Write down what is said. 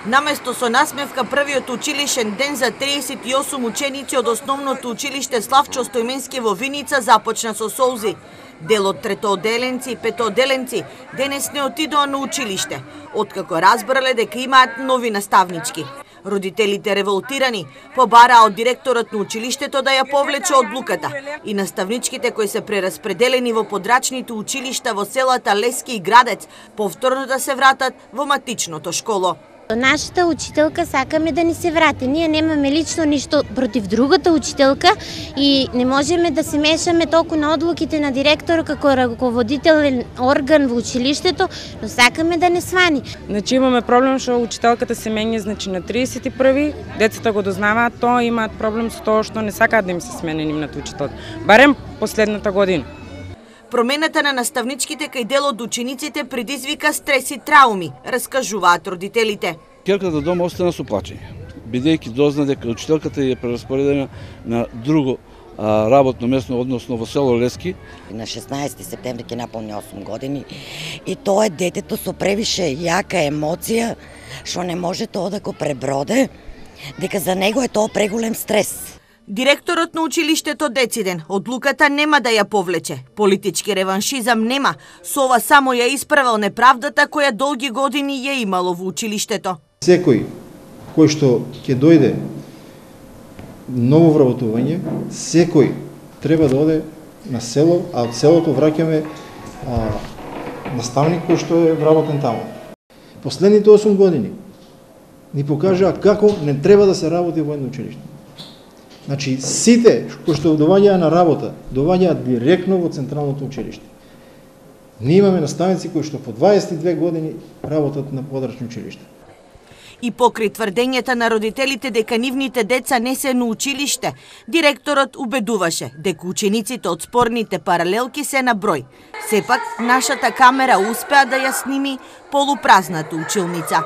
Наместо со насмевка првиот училишен ден за 38 ученици од основното училиште Славчо Стојменски во Виница започна со солзи. Дел од третооделенци и петооделенци денес не отидоа на училиште, откако разбрале дека имаат нови наставнички. Родителите револтирани побараа од директорот на училиштето да ја повлече одлуката и наставничките кои се прераспределени во подрачните училишта во селата Лески и Градец повторно да се вратат во матичното школо. Нашата учителка сакаме да ни се врати. Ние немаме лично ништо против другата учителка и не можеме да се мешаме толку на одлуките на директор како раководителен орган во училиштето, но сакаме да не свани. Значи имаме проблем што учителката се менја на 31-ви, децата го дознаваат тоа, имаат проблем со тоа што не сакаат да им се смени нивната учителка. Барем последната година. Промената на наставничките кај дел од учениците предизвика стрес и трауми, раскажуваат родителите. Ќерката дома остана со плачење, бидејќи дозна дека учителката е прераспоредена на друго работно место, односно во село Лески. На 16 септември ќе наполни 8 години и тоа е детето со превише јака емоција, што не може тоа да го преброде, дека за него е тоа преголем стрес. Директорот на училиштето дециден, одлуката нема да ја повлече. Политички реваншизам нема, со ова само ја исправил неправдата која долги години ја имало во училиштето. Секој кој што ќе дојде ново вработување, секој треба да оде на село, а од селото враќаме наставник кој што е вработен таму. Последните 8 години ни покажаа како не треба да се работи во едно училиште. Значи, сите кои што доваѓаа на работа, доваѓаат директно во Централното училиште. Ние имаме наставници кои што по 22 години работат на подрачно училиште. И покрај тврдењата на родителите дека нивните деца не се на училиште, директорот убедуваше дека учениците од спорните паралелки се на број. Сепак, нашата камера успеа да ја сними полупразната училница.